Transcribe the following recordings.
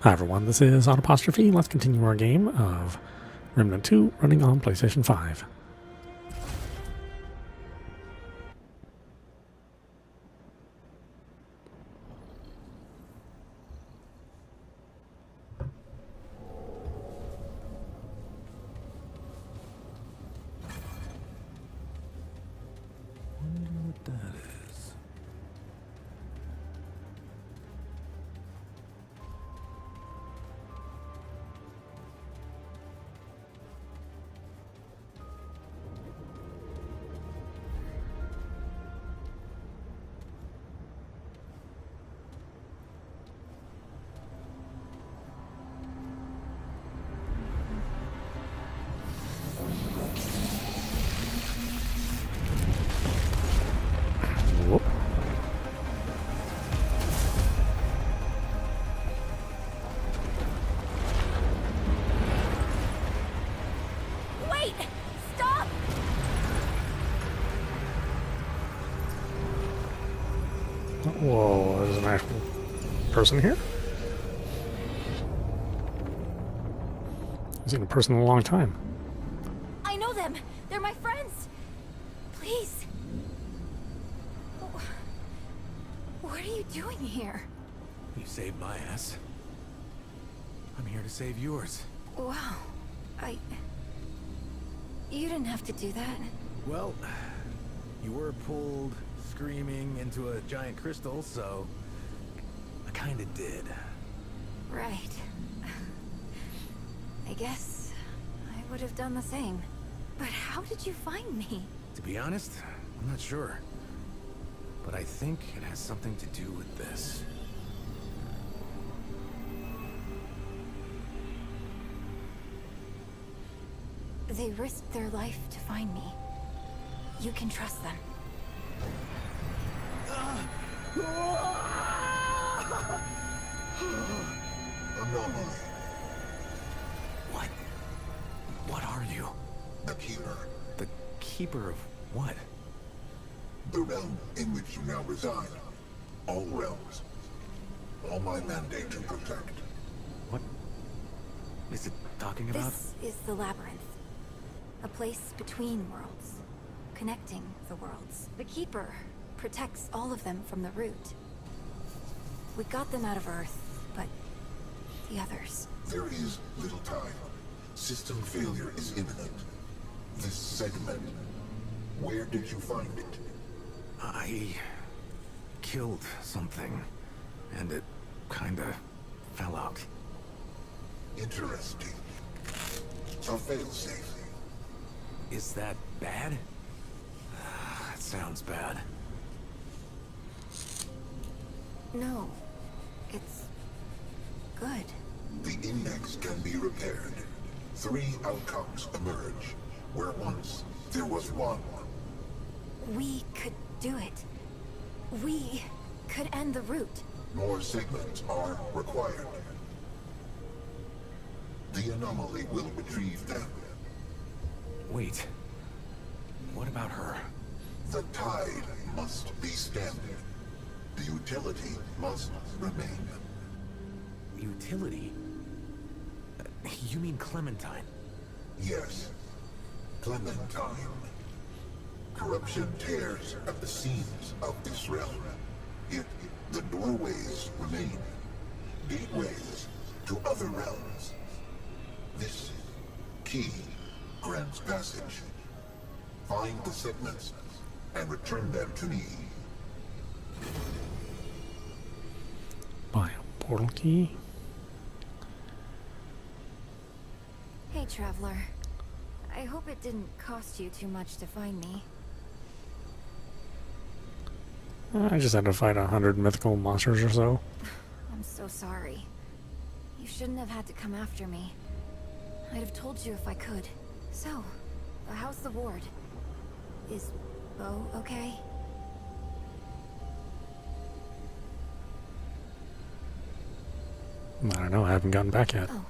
Hi everyone, this is audap. Let's continue our game of Remnant 2 running on PlayStation 5. Wonder what that is. Whoop. Wait! Stop! Whoa, there's an actual person here? I haven't seen a person in a long time. I know them! They're my friends! Please! What are you doing here? You saved my ass. I'm here to save yours. Wow. You didn't have to do that. Well, you were pulled screaming into a giant crystal, so I kinda did. Right. I guess I would have done the same. But how did you find me? To be honest, I'm not sure. But I think it has something to do with this. They risked their life to find me. You can trust them. Anomaly. What? What are you? The Keeper. The keeper of what? The realm in which you now reside. All realms. All my mandate to protect. What is it talking about? This is the labyrinth. A place between worlds. Connecting the worlds. The Keeper protects all of them from the root. We got them out of Earth, but the others... There is little time. System failure is imminent. This segment. Where did you find it? I killed something, and it kinda fell out. Interesting. A failsafe. Is that bad? That sounds bad. No. It's... good. The index can be repaired. 3 outcomes emerge, where once there was one. We could do it. We could end the root. More segments are required. The anomaly will retrieve them. Wait. What about her? The tide must be stemmed. The utility must remain. Utility? You mean Clementine? Yes. Clementine. Corruption tears at the seams of this realm. Yet the doorways remain. Gateways to other realms. This key grants passage. Find the segments and return them to me. Buy a portal key. Hey, Traveler. I hope it didn't cost you too much to find me. I just had to fight 100 mythical monsters or so. I'm so sorry. You shouldn't have had to come after me. I'd have told you if I could. So, how's the ward? Is Bo okay? I don't know, I haven't gotten back yet. Oh.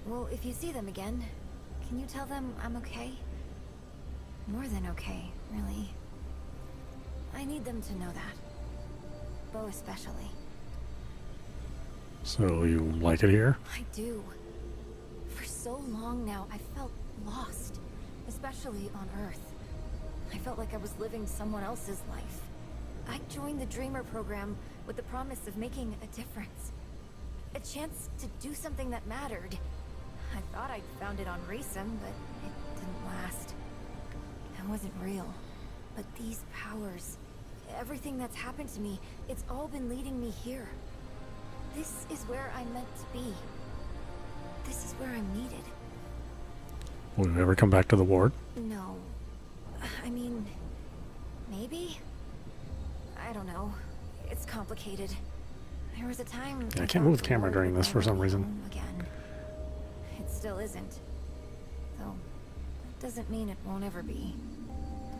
Well, if you see them again, can you tell them I'm okay? More than okay, really. I need them to know that. Bo especially. So you like it here? I do. For so long now, I felt lost, especially on Earth. I felt like I was living someone else's life. I joined the Dreamer program with the promise of making a difference. A chance to do something that mattered. I thought I'd found it on Racem, but it didn't last. It wasn't real. But these powers, everything that's happened to me, it's all been leading me here. This is where I'm meant to be. This is where I'm needed. Will you ever come back to the ward? No. I mean, maybe? I don't know. It's complicated. There was a time... Yeah, I can't move the camera during this for some reason. Again. It still isn't. Though, that doesn't mean it won't ever be.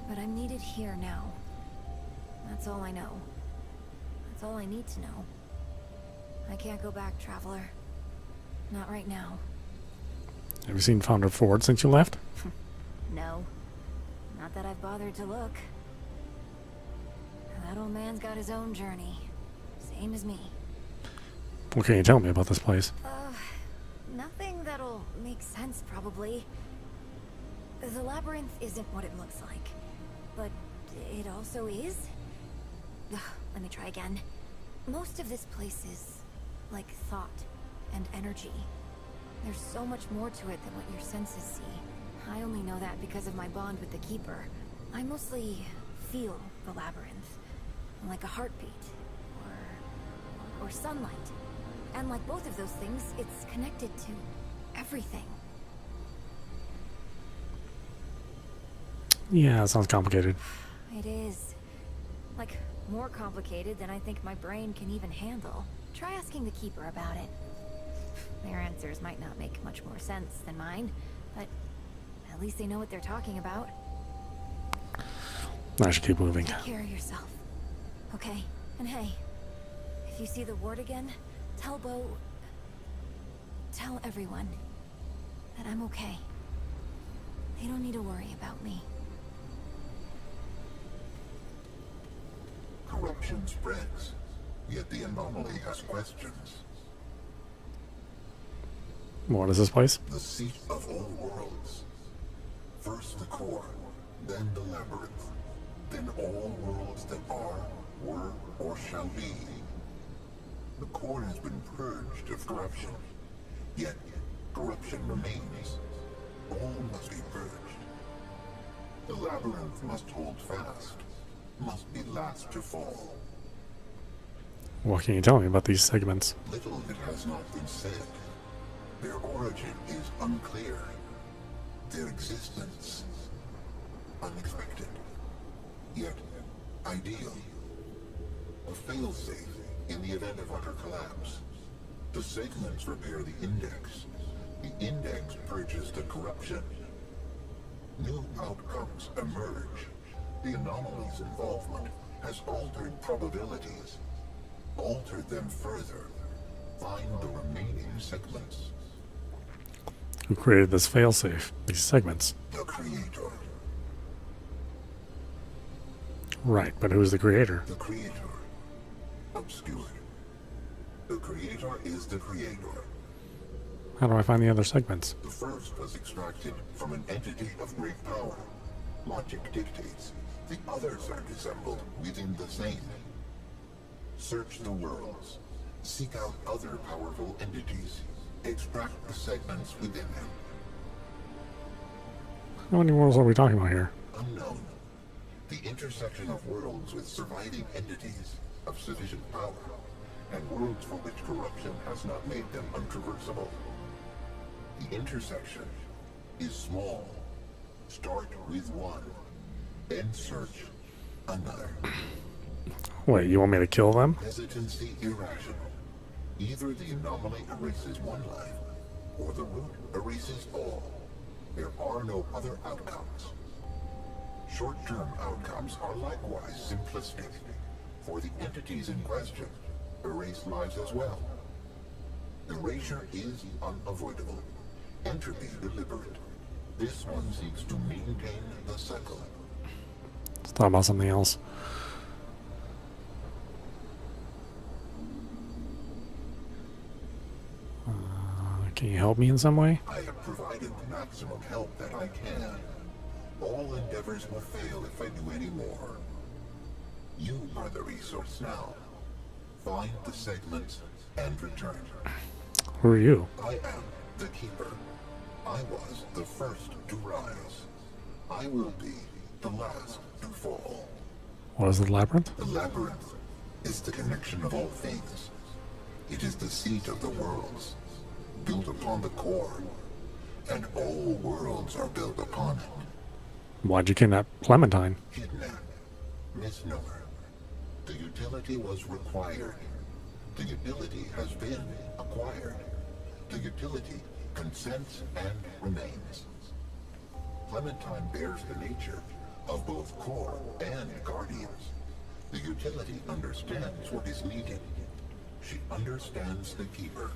But I'm needed here now. That's all I know. That's all I need to know. I can't go back, Traveler. Not right now. Have you seen Founder Ford since you left? No. Not that I've bothered to look. That old man's got his own journey. Same as me. What can you tell me about this place? Nothing that'll make sense, probably. The labyrinth isn't what it looks like. But it also is? Let me try again. Most of this place is like thought and energy. There's so much more to it than what your senses see. I only know that because of my bond with the Keeper. I mostly feel the labyrinth, like a heartbeat, or sunlight. And like both of those things, it's connected to everything. Yeah, it sounds complicated. It is. Like, more complicated than I think my brain can even handle. Try asking the Keeper about it. Their answers might not make much more sense than mine, but at least they know what they're talking about. I should keep moving. Take care of yourself. Okay? And hey, if you see the ward again, tell Bo... Tell everyone that I'm okay. They don't need to worry about me. Corruption spreads, yet the anomaly has questions. What is this place? The seat of all worlds. First the core, then the labyrinth, then all worlds that are, were, or shall be. The core has been purged of corruption, yet corruption remains. All must be purged. The labyrinth must hold fast, must be last to fall. What can you tell me about these segments? Little that has not been said. Their origin is unclear. Their existence unexpected, yet ideal. A failsafe in the event of utter collapse. The segments repair the index. The index purges the corruption. New outcomes emerge. The anomaly's involvement has altered probabilities. Altered them further. Find the remaining segments. Who created this failsafe? These segments? The Creator. Right, but who's the creator? The Creator. Obscured. The Creator is the Creator. How do I find the other segments? The first was extracted from an entity of great power. Logic dictates. The others are dissembled within the same. Search the worlds. Seek out other powerful entities. Extract the segments within them. How many worlds are we talking about here? Unknown. The intersection of worlds with surviving entities of sufficient power, and worlds for which corruption has not made them untraversable. The intersection is small. Start with one, then search another. Wait, you want me to kill them? Hesitancy irrational. Either the anomaly erases one life, or the root erases all. There are no other outcomes. Short-term outcomes are likewise simplistic, for the entities in question erase lives as well. Erasure is unavoidable. Entropy deliberate. This one seeks to maintain the cycle. Let's talk about something else. Can you help me in some way? I have provided the maximum help that I can. All endeavors will fail if I do any more. You are the resource now. Find the segments and return. Who are you? I am the Keeper. I was the first to rise. I will be the last to fall. What is the labyrinth? The labyrinth is the connection of all things. It is the seat of the worlds, built upon the core, and all worlds are built upon it. Why'd you kidnap Clementine? Kidnap. Misnomer. The utility was required. The utility has been acquired. The utility consents and remains. Clementine bears the nature of both core and guardians. The utility understands what is needed. She understands the Keeper.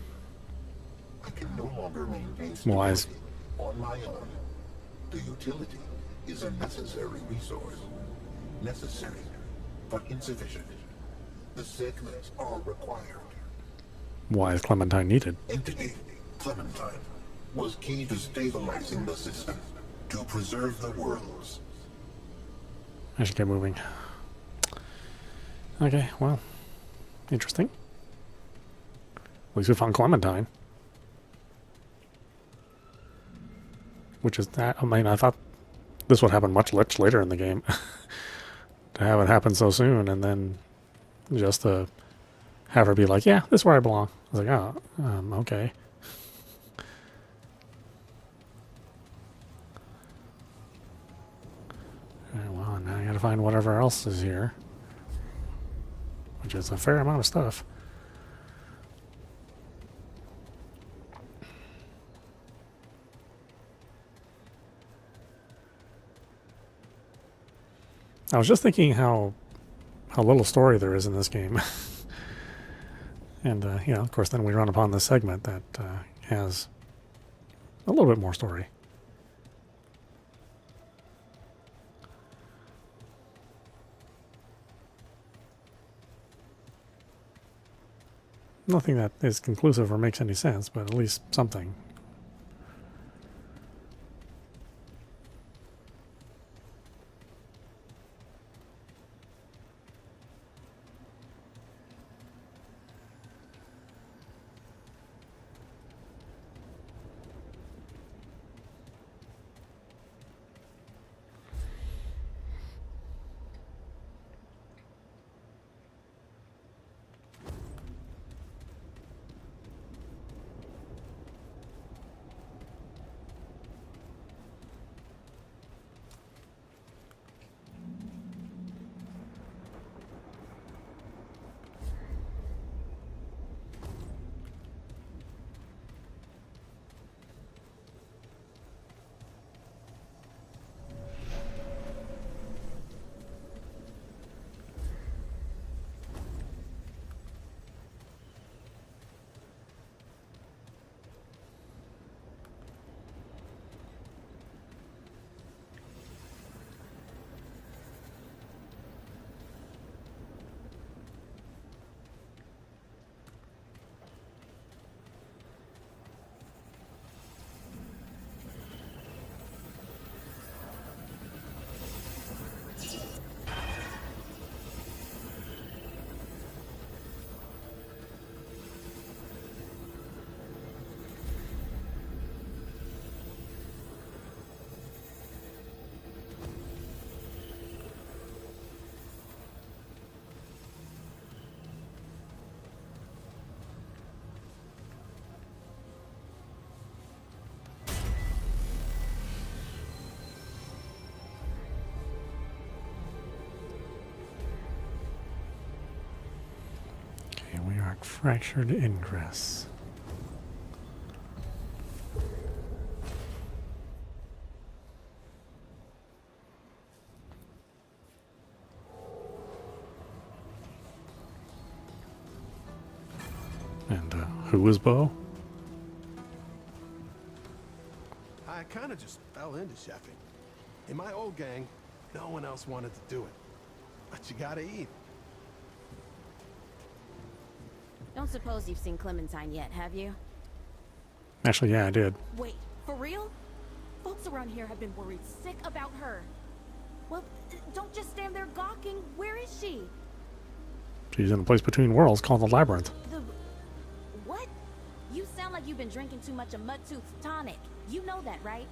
I can no longer maintain Wise. stability on my own. The utility is a necessary resource. Necessary, but insufficient. The segments are required. Why is Clementine needed? Entity, Clementine, was key to stabilizing the system, to preserve the worlds. I should get moving. Okay, well, interesting. At least we found Clementine. Which is that, I mean, I thought this would happen much later in the game. To have it happen so soon and then just to have her be like, yeah, this is where I belong. I was like, oh, okay. Alright, well, now I gotta find whatever else is here. Which is a fair amount of stuff. I was just thinking how little story there is in this game. And, you know, of course, then we run upon this segment that has a little bit more story. Nothing that is conclusive or makes any sense, but at least something. We are at fractured ingress. And who is Bo? I kind of just fell into chefing. In my old gang, no one else wanted to do it. But you gotta eat. Don't suppose you've seen Clementine yet, have you? Actually, yeah, I did. Wait, for real? Folks around here have been worried sick about her. Well, don't just stand there gawking. Where is she? She's in a place between worlds called the Labyrinth. The... What? You sound like you've been drinking too much of Mudtooth's tonic. You know that, right?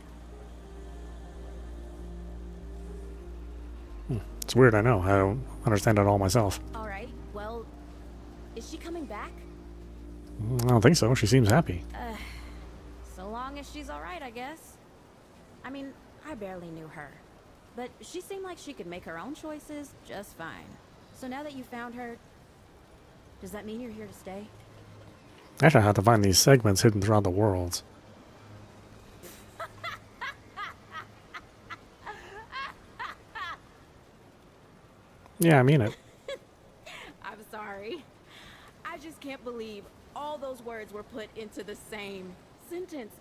It's weird, I know. I don't understand it all myself. Alright, well... Is she coming back? I don't think so. She seems happy. So long as she's alright, I guess. I mean, I barely knew her. But she seemed like she could make her own choices just fine. So now that you found her, does that mean you're here to stay? Actually, I have to find these segments hidden throughout the worlds. Yeah, I mean it. I'm sorry. I just can't believe all those words were put into the same sentence.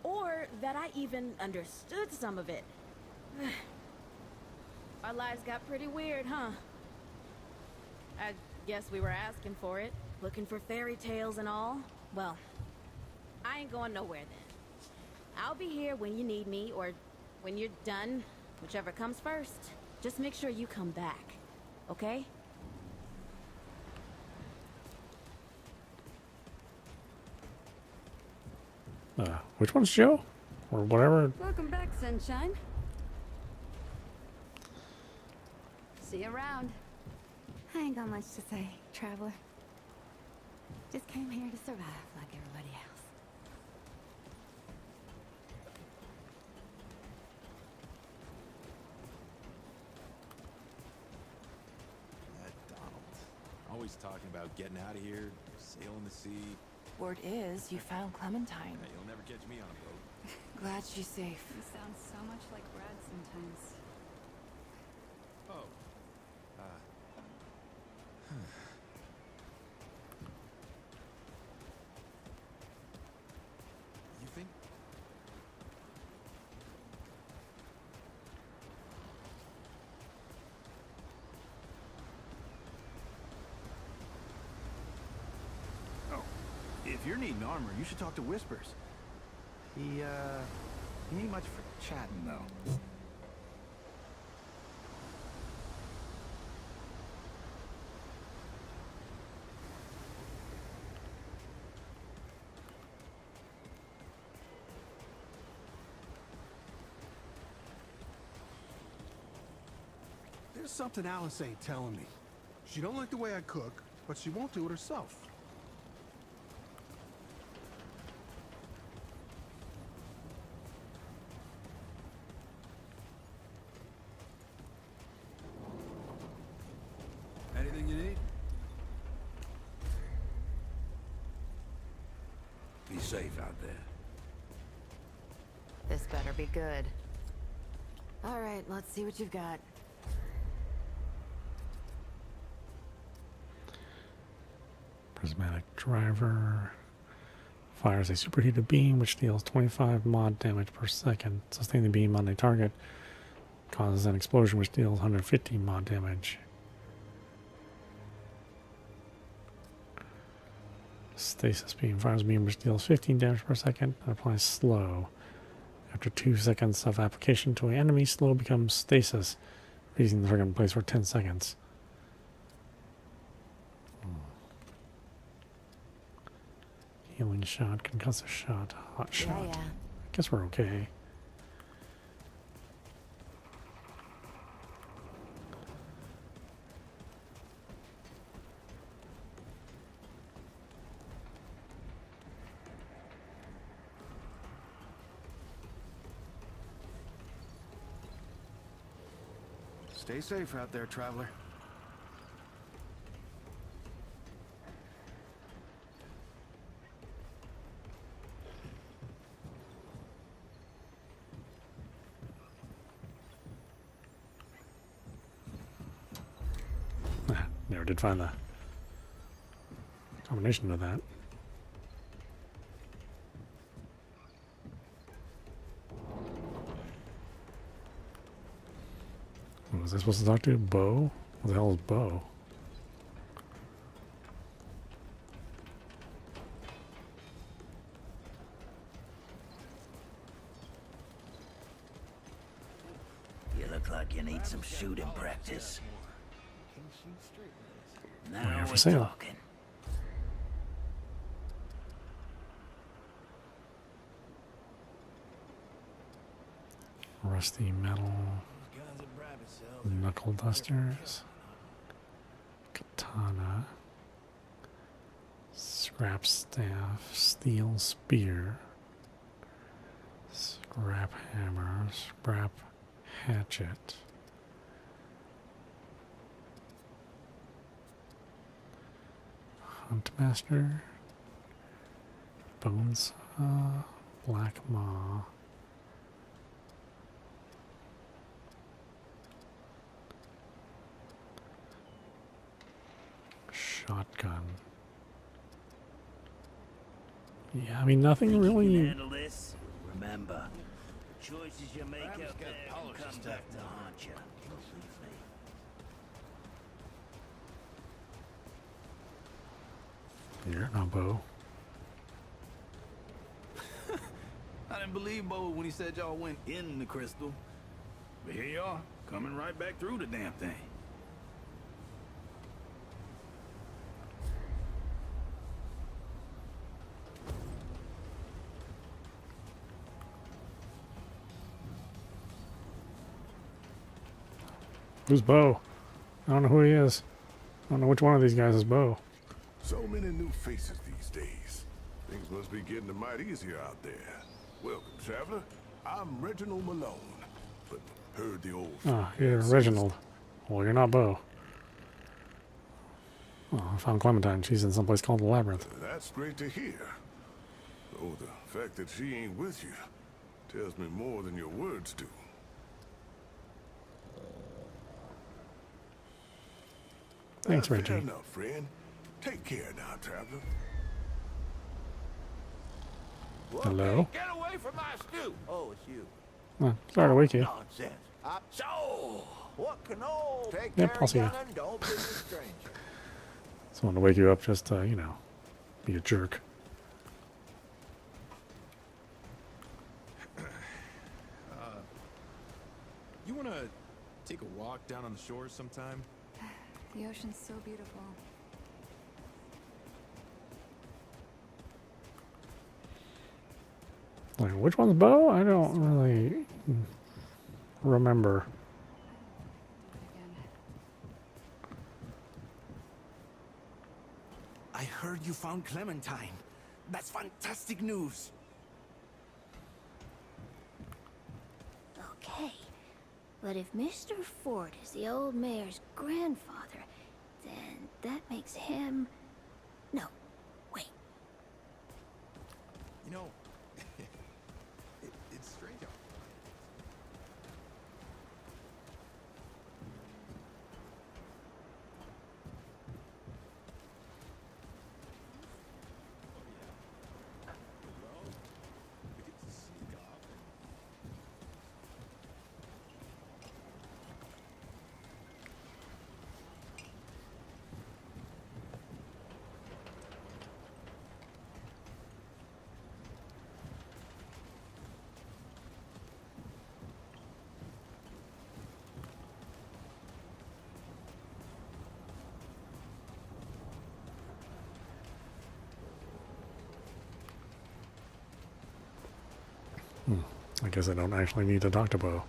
Or that I even understood some of it. Our lives got pretty weird, huh? I guess we were asking for it. Looking for fairy tales and all. Well, I ain't going nowhere then. I'll be here when you need me, or when you're done, whichever comes first. Just make sure you come back, okay? Which one's Joe? Or whatever. Welcome back, Sunshine. See you around. I ain't got much to say, traveler. Just came here to survive like everybody else. That Donald. Always talking about getting out of here, sailing the sea. Word is, you found Clementine. Hey, you'll never catch me on a boat. Glad she's safe. You sound so much like Brad sometimes. Oh. You think? Oh, if you're needing armor, you should talk to Whispers. He ain't much for chatting, though. There's something Alice ain't telling me. She don't like the way I cook, but she won't do it herself. Anything you need? Be safe out there. This better be good. All right, let's see what you've got. Prismatic driver. Fires a superheated beam which deals 25 mod damage per second. Sustain the beam on a target. Causes an explosion which deals 150 mod damage. Stasis beam. Fires a beam which deals 15 damage per second and applies slow. After 2 seconds of application to an enemy, slow becomes stasis, freezing the target in place for 10 seconds. Healing shot, concussive shot, hot shot. Yeah. Guess we're okay. Stay safe out there, traveler. Never did find the combination of that. What was I supposed to talk to? Bo? What the hell is Bo? look like you need some shooting practice. We're Now here for we're sale. talking. Rusty metal. Knuckle dusters. Katana. Scrap staff. Steel spear. Scrap hammer. Scrap hatchet. Huntmaster. Bone saw. Black maw. Shotgun. Yeah, I mean, nothing Think you can really. handle this? Remember, the choices you make out there can come back to haunt you. You're no bow. I didn't believe Bo when he said y'all went in the crystal. But here you are, coming right back through the damn thing. Who's Bo? I don't know who he is. I don't know which one of these guys is Bo. So many new faces these days. Things must be getting a mite easier out there. Welcome, traveler. I'm Reginald Malone, but heard the old. Oh, you're Reginald. Well, you're not Bo. Oh, I found Clementine. She's in some place called the Labyrinth. That's great to hear. Though the fact that she ain't with you tells me more than your words do. Thanks, Fair Reggie. enough, friend. Take care now, traveler. Hello? Get away from my stew! Oh, it's you. Oh, sorry to wake you. Nonsense. So, what can old take Yep, care I'll of see ya. young'un, don't be a stranger. Just wanted to wake you up just to, you know, be a jerk. You wanna take a walk down on the shore sometime? The ocean's so beautiful. Like, which one's Bo? I don't really remember. Again. I heard you found Clementine. That's fantastic news. Okay, but if Mr. Ford is the old mayor's grandfather, then that makes him... No, wait. You know, it's strange. I guess I don't actually need to talk to Bo.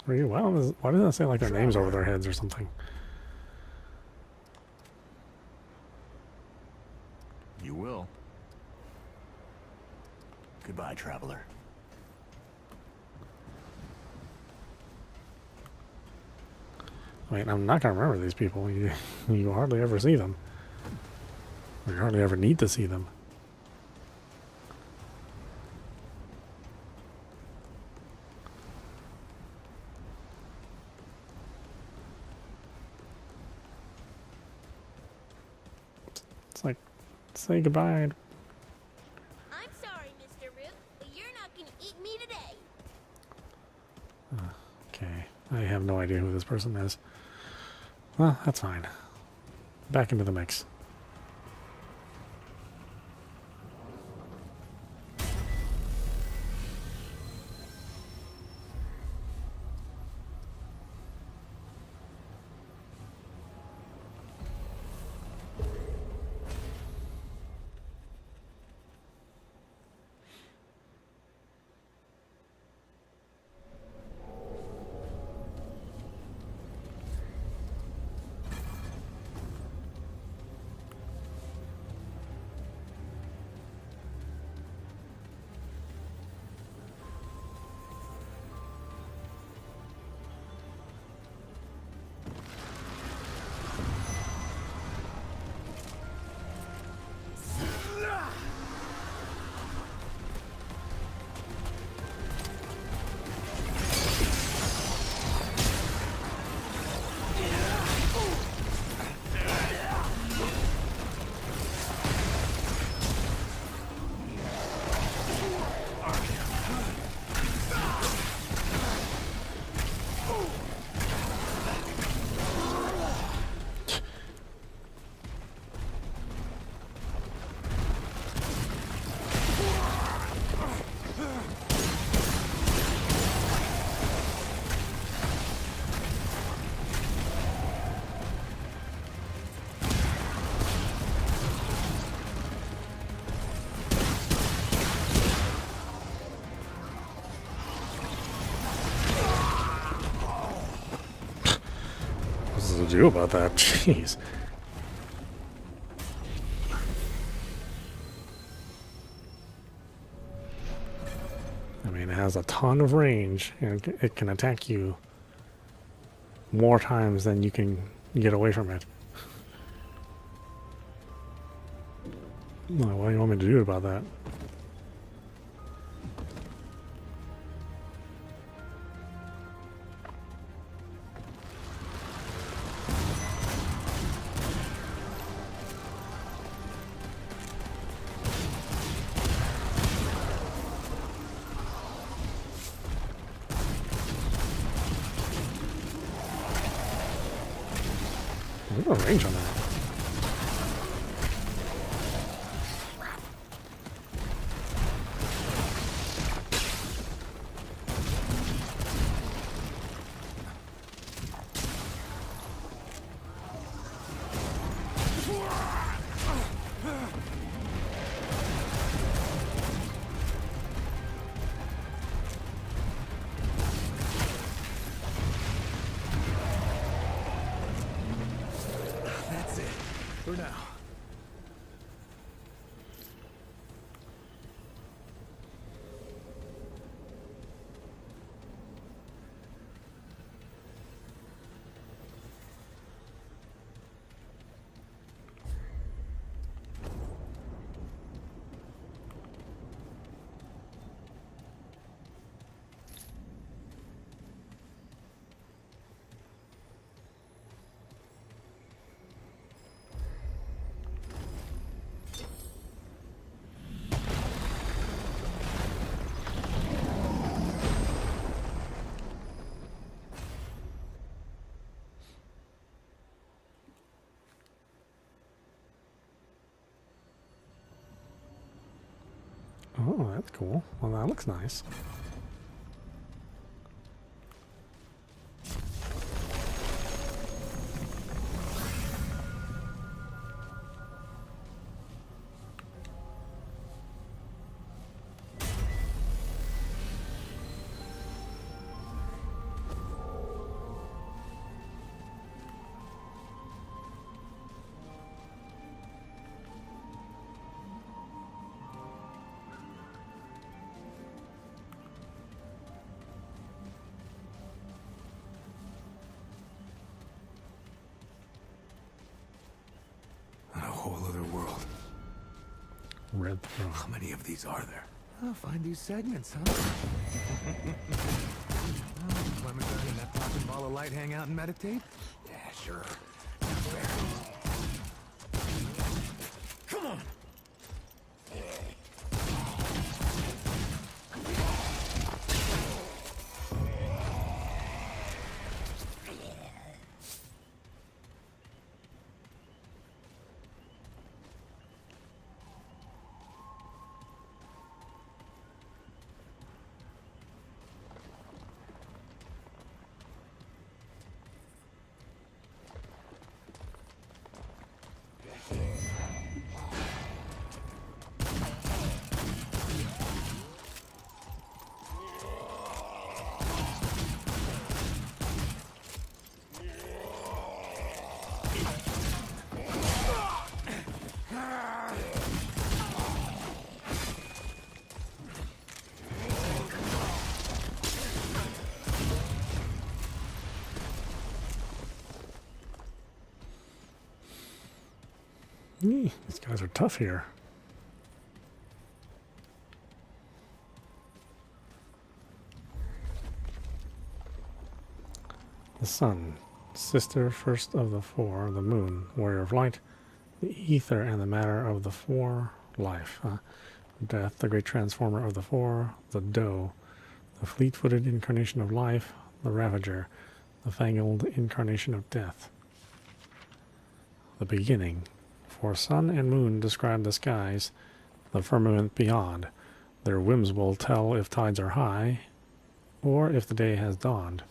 Are you? Why does that say like their names over their heads or something? You will. Goodbye, traveler. I mean, I'm not gonna remember these people. You hardly ever see them. Or you hardly ever need to see them. It's like, say goodbye. have no idea who this person is. Well, that's fine. Back into the mix. What's to do about that? Jeez. I mean, it has a ton of range, and it can attack you more times than you can get away from it. Like, what do you want me to do about that? There's no range on that. That's it. For now. Oh, that's cool. Well, that looks nice. On a whole other world. Red throne. How many of these are there? I'll find these segments, huh? Oh, Clementine and that popping ball of light hang out and meditate? Yeah, sure. Not fair. Come on! These guys are tough here. The sun, sister first of the four, the moon, warrior of light, the ether and the matter of the four, life. Death, the great transformer of the four, the doe, the fleet-footed incarnation of life, the ravager, the fangled incarnation of death. The beginning. For sun and moon describe the skies, the firmament beyond. Their whims will tell if tides are high, or if the day has dawned.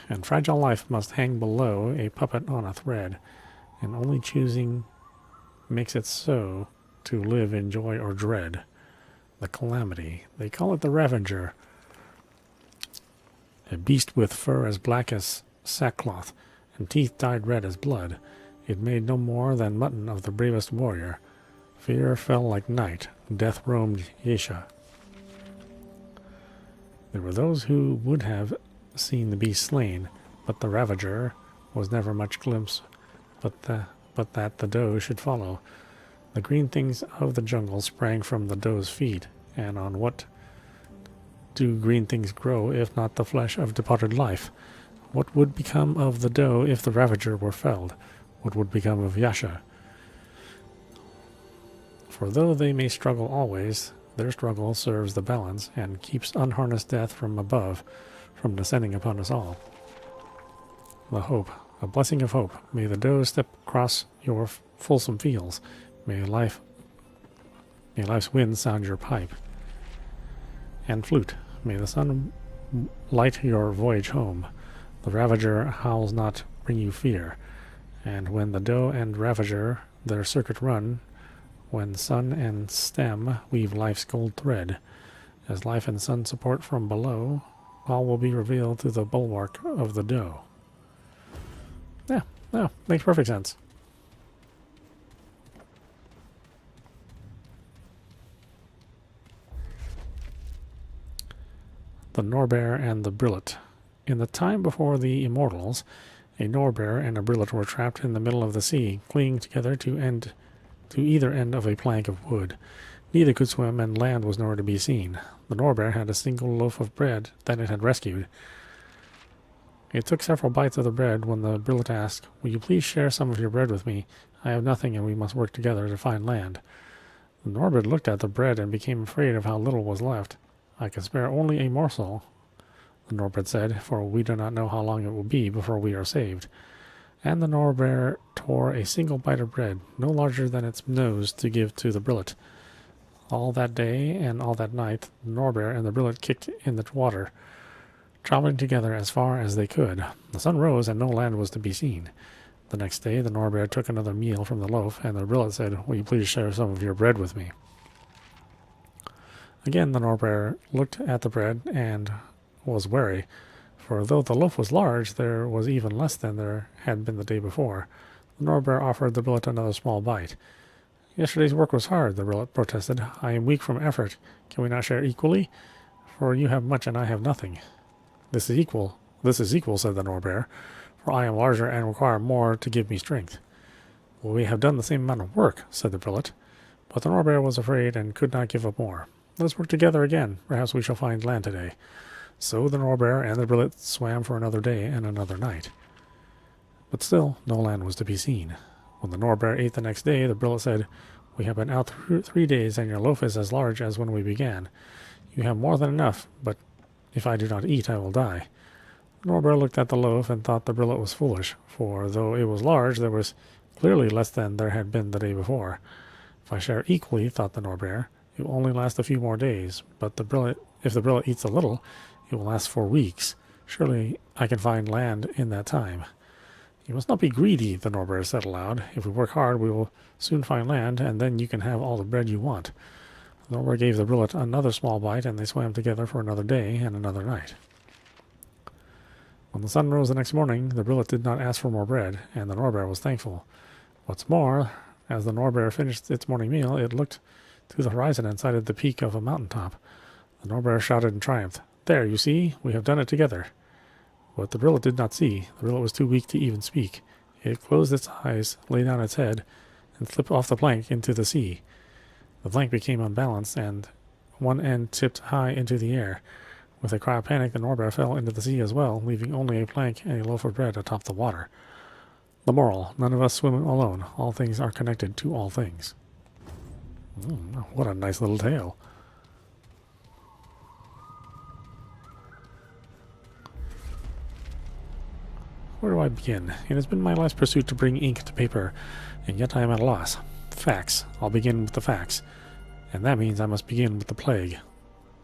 And fragile life must hang below, a puppet on a thread, and only choosing makes it so, to live in joy or dread. The calamity. They call it the ravager. A beast with fur as black as sackcloth, and teeth dyed red as blood. It made no more than mutton of the bravest warrior. Fear fell like night. Death roamed Yesha. There were those who would have seen the beast slain, but the ravager was never much glimpse, but that the doe should follow. The green things of the jungle sprang from the doe's feet, and on what do green things grow if not the flesh of departed life? What would become of the doe if the ravager were felled? What would become of Yasha? For though they may struggle always, their struggle serves the balance and keeps unharnessed death from above, from descending upon us all. The hope, a blessing of hope. May the doe step across your fulsome fields. May life's wind sound your pipe and flute. May the sun light your voyage home. The ravager howls not bring you fear. And when the doe and ravager their circuit run, when sun and stem weave life's gold thread, as life and sun support from below, all will be revealed to the bulwark of the doe. Yeah, makes perfect sense. The Norbear and the Brillet. In the time before the Immortals, a Norbear and a Brillet were trapped in the middle of the sea, clinging together to either end of a plank of wood. Neither could swim, and land was nowhere to be seen. The Norbear had a single loaf of bread that it had rescued. It took several bites of the bread when the Brillet asked, "Will you please share some of your bread with me? I have nothing, and we must work together to find land." The Norbear looked at the bread and became afraid of how little was left. "I can spare only a morsel," the Norbear said, "for we do not know how long it will be before we are saved." And the Norbear tore a single bite of bread, no larger than its nose, to give to the Brillet. All that day and all that night, the Norbear and the Brillet kicked in the water, traveling together as far as they could. The sun rose and no land was to be seen. The next day the Norbear took another meal from the loaf, and the Brillet said, "Will you please share some of your bread with me?" Again the Norbear looked at the bread and was wary, for though the loaf was large, there was even less than there had been the day before. The Norbear offered the Brillet another small bite. "Yesterday's work was hard," the Brillet protested. "I am weak from effort. Can we not share equally? For you have much and I have nothing." This is equal, said the Norbear, "for I am larger and require more to give me strength." "Well, we have done the same amount of work," said the Brillet, but the Norbear was afraid and could not give up more. "Let's work together again. Perhaps we shall find land today." So the Norbear and the Brillet swam for another day and another night. But still no land was to be seen. When the Norbear ate the next day, the Brillet said, "We have been out 3 days, and your loaf is as large as when we began. You have more than enough, but if I do not eat, I will die." The Norbear looked at the loaf and thought the Brillet was foolish, for though it was large, there was clearly less than there had been the day before. "If I share equally," thought the Norbear, "it will only last a few more days, but if the Brillet eats a little, it will last 4 weeks. Surely I can find land in that time." "You must not be greedy," the Norbear said aloud. "If we work hard, we will soon find land, and then you can have all the bread you want." The Norbear gave the Brillet another small bite, and they swam together for another day and another night. When the sun rose the next morning, the Brillet did not ask for more bread, and the Norbear was thankful. What's more, as the Norbear finished its morning meal, it looked to the horizon and sighted the peak of a mountain top. The Norbear shouted in triumph, "There, you see, we have done it together." What the Brillet did not see, the Brillet was too weak to even speak. It closed its eyes, lay down its head, and slipped off the plank into the sea. The plank became unbalanced, and one end tipped high into the air. With a cry of panic, the Norbert fell into the sea as well, leaving only a plank and a loaf of bread atop the water. The moral: none of us swim alone. All things are connected to all things. What a nice little tale. Where do I begin? It has been my life's pursuit to bring ink to paper, and yet I am at a loss. Facts. I'll begin with the facts. And that means I must begin with the plague.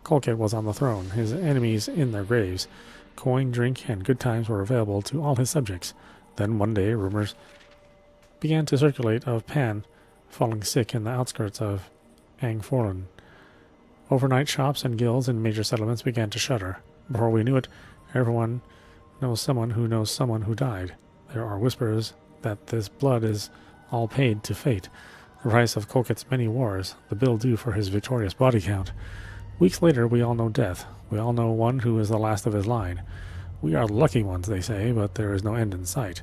Colquitt was on the throne, his enemies in their graves. Coin, drink, and good times were available to all his subjects. Then one day rumors began to circulate of Pan falling sick in the outskirts of Angforlan. Overnight shops and guilds in major settlements began to shutter. Before we knew it, everyone knows someone who died. There are whispers that this blood is all paid to fate, the price of Colquitt's many wars, the bill due for his victorious body count. Weeks later, we all know death. We all know one who is the last of his line. We are the lucky ones, they say, but there is no end in sight.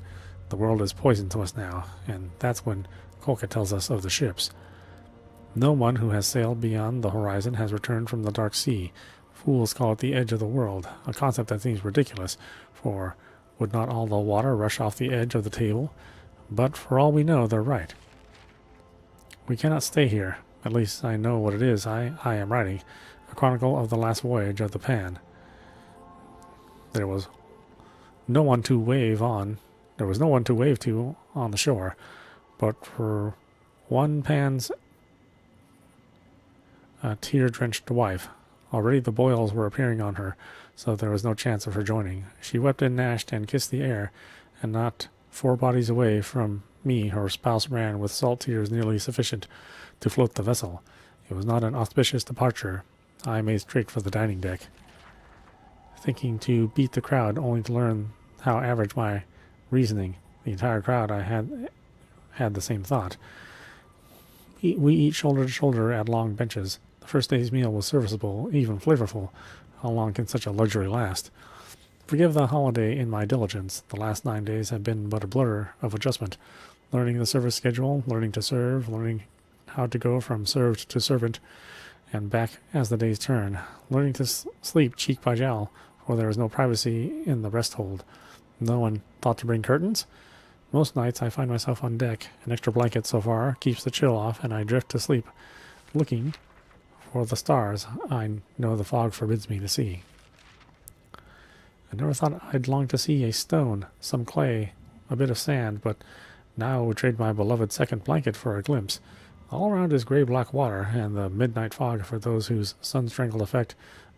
The world is poison to us now, and that's when Colquitt tells us of the ships. No one who has sailed beyond the horizon has returned from the dark sea. Fools call it the edge of the world, a concept that seems ridiculous, for would not all the water rush off the edge of the table? But for all we know, they're right. We cannot stay here. At least I know what it is I am writing. A chronicle of the last voyage of the Pan. There was no one to wave to on the shore, but for one Pan's tear-drenched wife. Already the boils were appearing on her, so there was no chance of her joining. She wept and gnashed and kissed the air, and not 4 bodies away from me her spouse ran with salt tears nearly sufficient to float the vessel. It was not an auspicious departure. I made straight for the dining deck, thinking to beat the crowd, only to learn how average my reasoning. The entire crowd I had the same thought. We eat shoulder to shoulder at long benches. The first day's meal was serviceable, even flavorful. How long can such a luxury last? Forgive the holiday in my diligence. The last 9 days have been but a blur of adjustment. Learning the service schedule, learning to serve, learning how to go from served to servant, and back as the days turn. Learning to sleep cheek by jowl, for there is no privacy in the rest hold. No one thought to bring curtains? Most nights I find myself on deck. An extra blanket so far keeps the chill off, and I drift to sleep, looking for the stars I know the fog forbids me to see. I never thought I'd long to see a stone, some clay, a bit of sand, but now I would trade my beloved second blanket for a glimpse. All around is gray-black water, and the midnight fog for those whose sun-strangled effect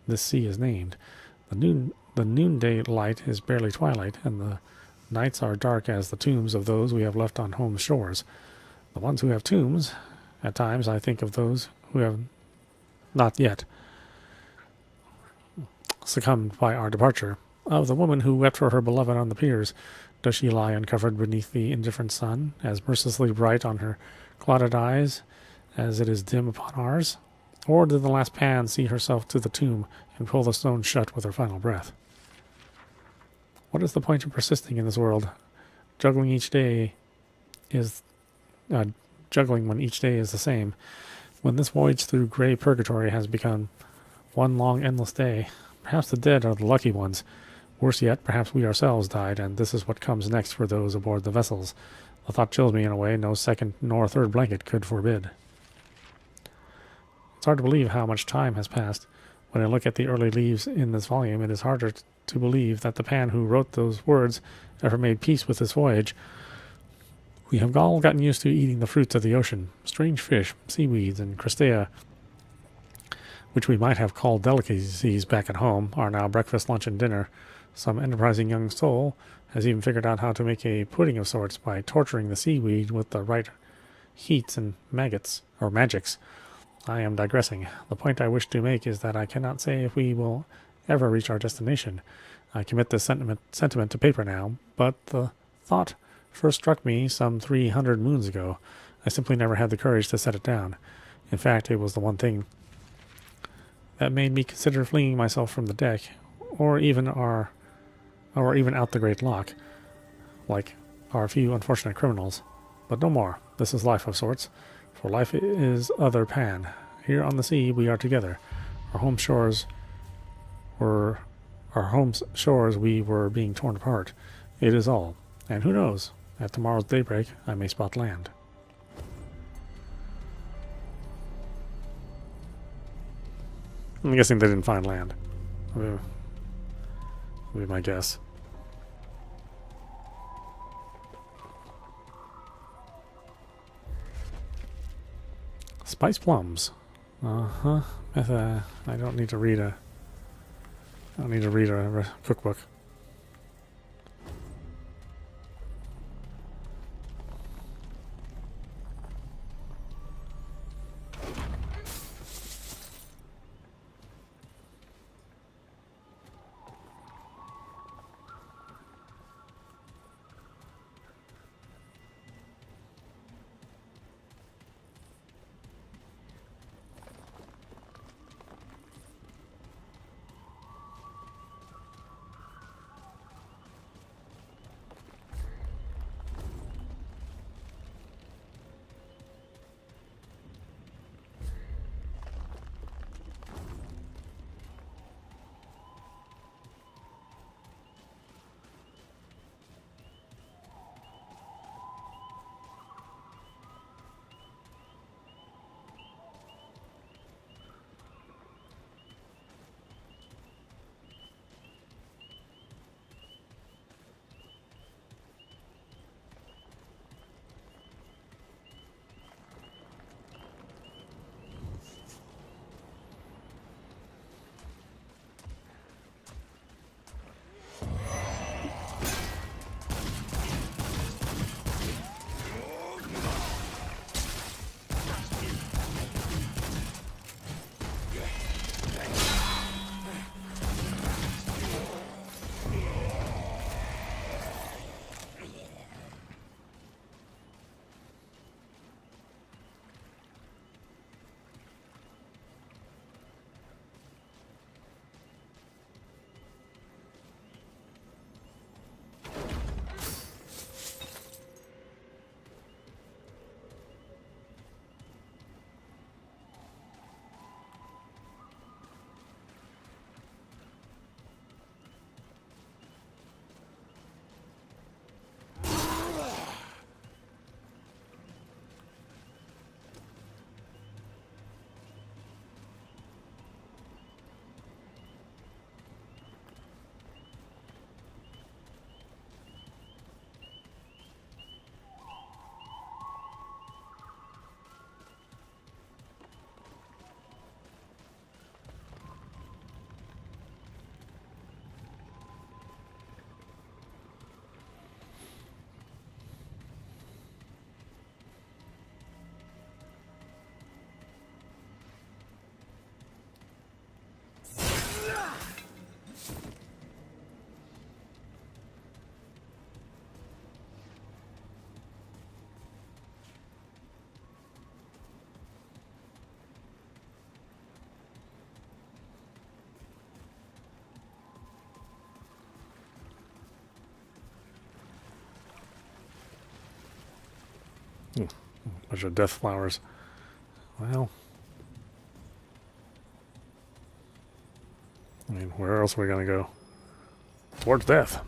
this sea is named. The noonday light is barely twilight, and the nights are dark as the tombs of those we have left on home shores. The ones who have tombs, at times I think of those who have not yet succumbed by our departure. Of the woman who wept for her beloved on the piers, does she lie uncovered beneath the indifferent sun, as mercilessly bright on her clouded eyes as it is dim upon ours? Or did the last Pan see herself to the tomb and pull the stone shut with her final breath? What is the point of persisting in this world, juggling when each day is the same, when this voyage through gray purgatory has become one long endless day? Perhaps the dead are the lucky ones. Worse yet, perhaps we ourselves died, and this is what comes next for those aboard the vessels. The thought chills me in a way no second nor third blanket could forbid. It's hard to believe how much time has passed. When I look at the early leaves in this volume, it is harder to believe that the Pan who wrote those words ever made peace with this voyage. We have all gotten used to eating the fruits of the ocean, strange fish, seaweeds, and crustacea, which we might have called delicacies back at home, are now breakfast, lunch, and dinner. Some enterprising young soul has even figured out how to make a pudding of sorts by torturing the seaweed with the right heats and magics. I am digressing. The point I wish to make is that I cannot say if we will ever reach our destination. I commit this sentiment to paper now, but the thought first struck me some 300 moons ago. I simply never had the courage to set it down. In fact, it was the one thing that made me consider flinging myself from the deck, or even out the great lock, like are a few unfortunate criminals, but no more. This is life of sorts, for life is other pan. Here on the sea we are together. Our home shores we were being torn apart. It is all. And who knows? At tomorrow's daybreak I may spot land. I'm guessing they didn't find land. Would be my guess. Spice plums. I don't need to read a cookbook. Bunch of death flowers. Well, I mean, where else are we gonna go? Towards death.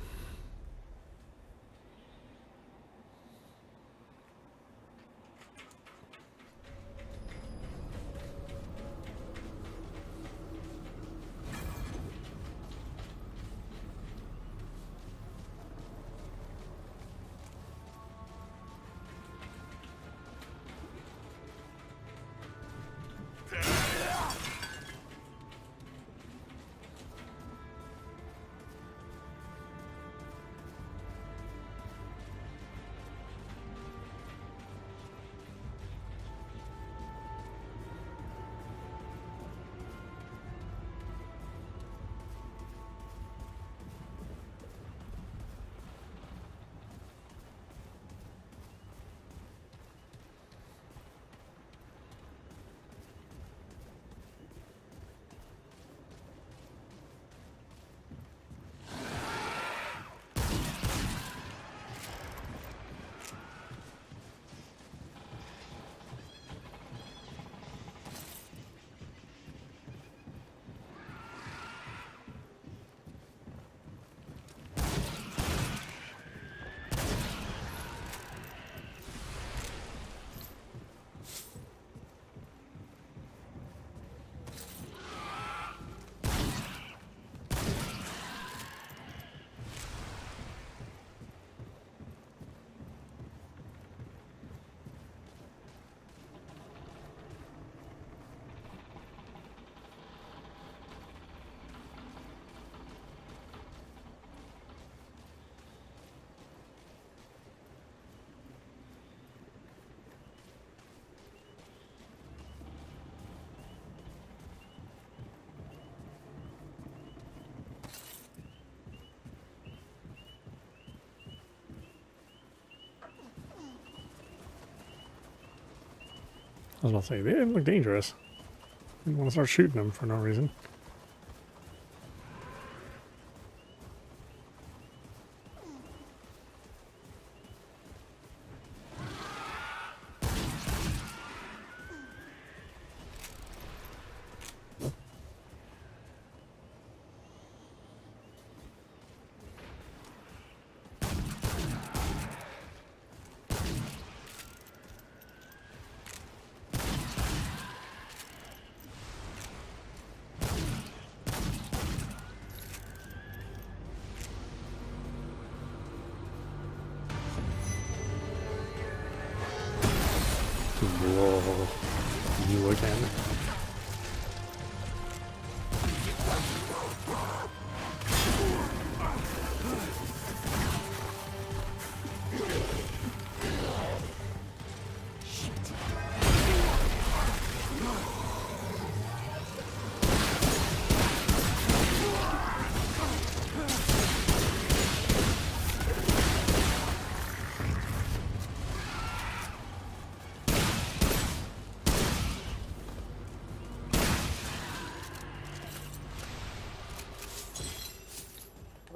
I was about to say, they didn't look dangerous. Didn't want to start shooting them for no reason. Whoa, you again.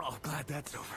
Oh, glad that's over.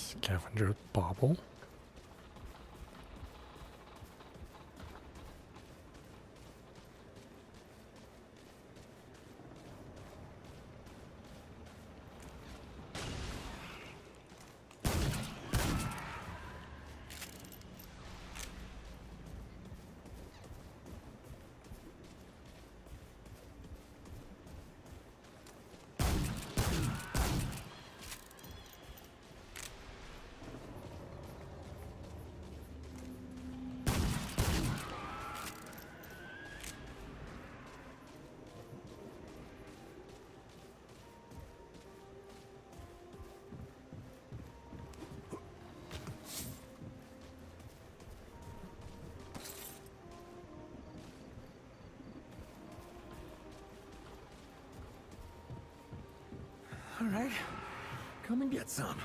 Scavenger bauble. All right, come and get some.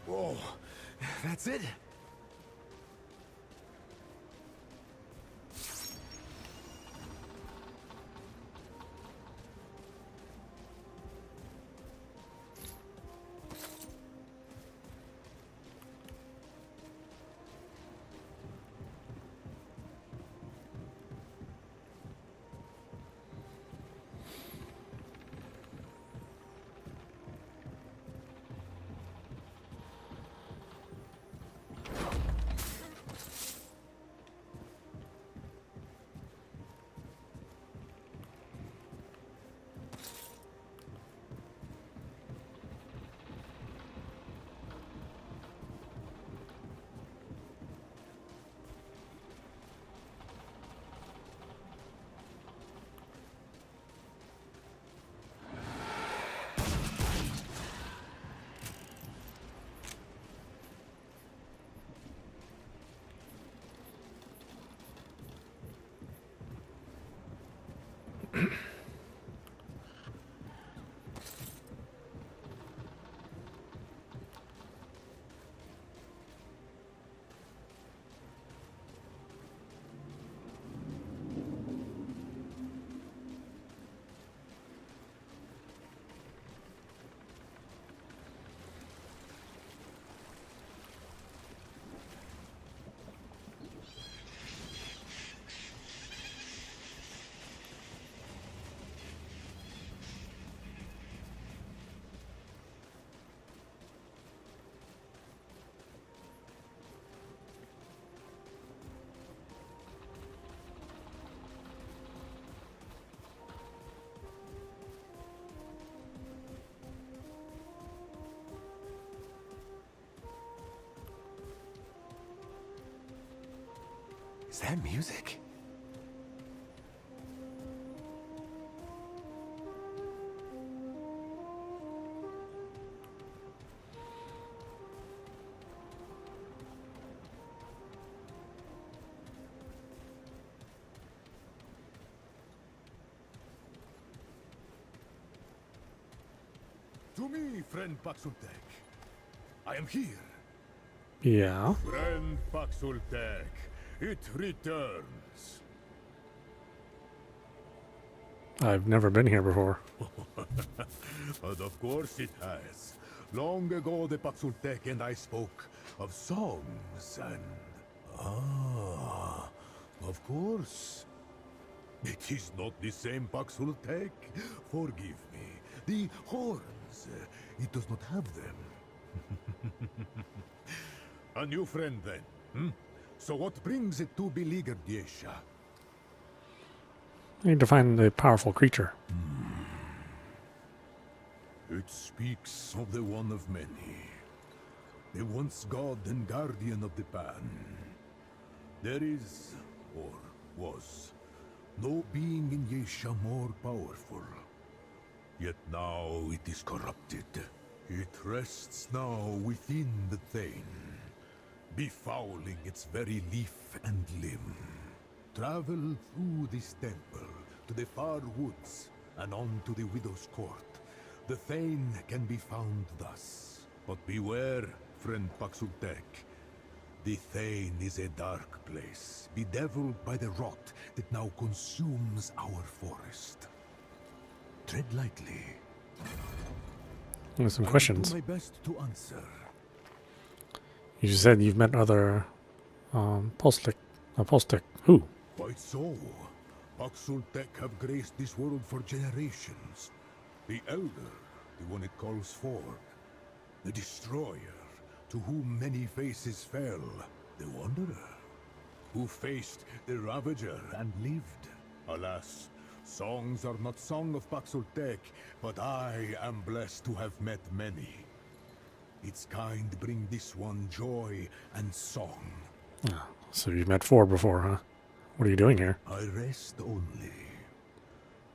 Whoa, that's it? Is that music? To me, friend Paxultek. I am here. Yeah. Friend Paxultek, it returns. I've never been here before. But of course it has. Long ago, the Paxultek and I spoke of songs and... Ah, of course. It is not the same Paxultek. Forgive me. The horns, it does not have them. A new friend then, hmm? So what brings it to beleaguered Yesha? I need to find the powerful creature. It speaks of the one of many. The once god and guardian of the Pan. There is, or was, no being in Yesha more powerful. Yet now it is corrupted. It rests now within the Thane, befouling its very leaf and limb. Travel through this temple to the far woods and on to the Widow's Court. The Thane can be found thus. But beware, friend Paxultek. The Thane is a dark place, bedeviled by the rot that now consumes our forest. Tread lightly. There's some questions. I will do my best to answer. You just said you've met other Polstek. Who? Quite so. Paxultek have graced this world for generations. The Elder, the one it calls for. The Destroyer, to whom many faces fell. The Wanderer, who faced the Ravager and lived. Alas, songs are not sung of Paxultek, but I am blessed to have met many. Its kind bring this one joy and song. Oh, so you've met 4 before, huh? What are you doing here? I rest only.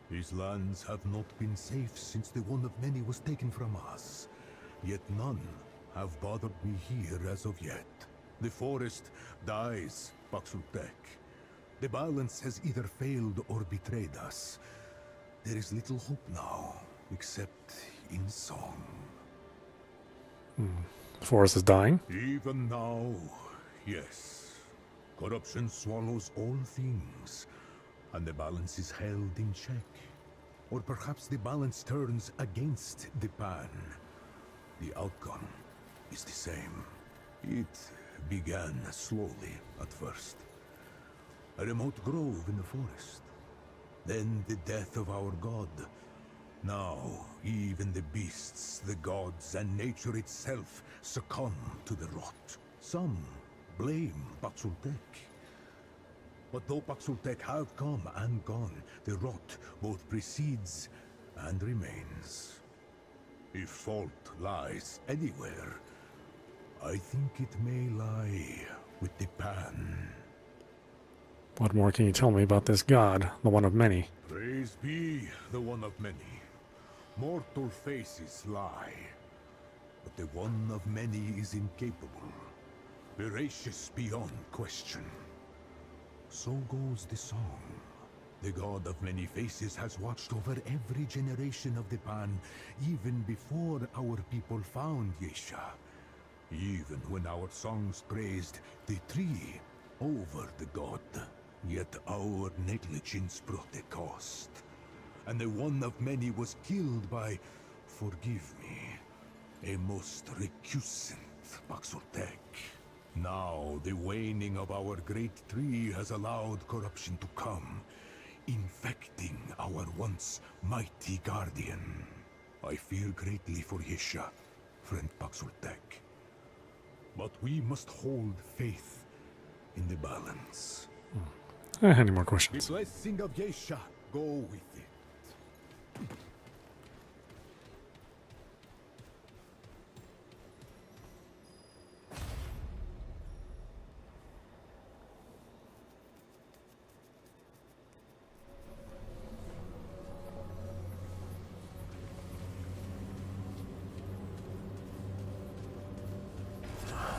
These lands have not been safe since the one of many was taken from us. Yet none have bothered me here as of yet. The forest dies, Paxultek. The balance has either failed or betrayed us. There is little hope now, except in song. The forest is dying? Even now, yes. Corruption swallows all things, and the balance is held in check. Or perhaps the balance turns against the Pan. The outcome is the same. It began slowly at first. A remote grove in the forest. Then the death of our god. Now, even the beasts, the gods, and nature itself succumb to the rot. Some blame Paxultek. But though Paxultek have come and gone, the rot both precedes and remains. If fault lies anywhere, I think it may lie with the Pan. What more can you tell me about this god, the one of many? Praise be the one of many. Mortal faces lie, but the one of many is incapable, veracious beyond question. So goes the song. The god of many faces has watched over every generation of the Pan, even before our people found Yesha. Even when our songs praised the tree over the god. Yet our negligence brought a cost. And the one of many was killed by, forgive me, a most recusant Paxultek. Now the waning of our great tree has allowed corruption to come, infecting our once mighty guardian. I fear greatly for Yesha, friend Paxultek. But we must hold faith in the balance. Any more questions? The blessing of Yesha go with it.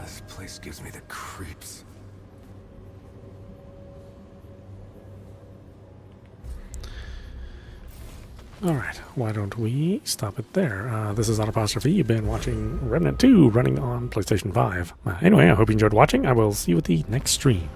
This place gives me the creeps. Alright, why don't we stop it there? This is audap. You've been watching Remnant II running on PlayStation 5. Anyway, I hope you enjoyed watching. I will see you at the next stream.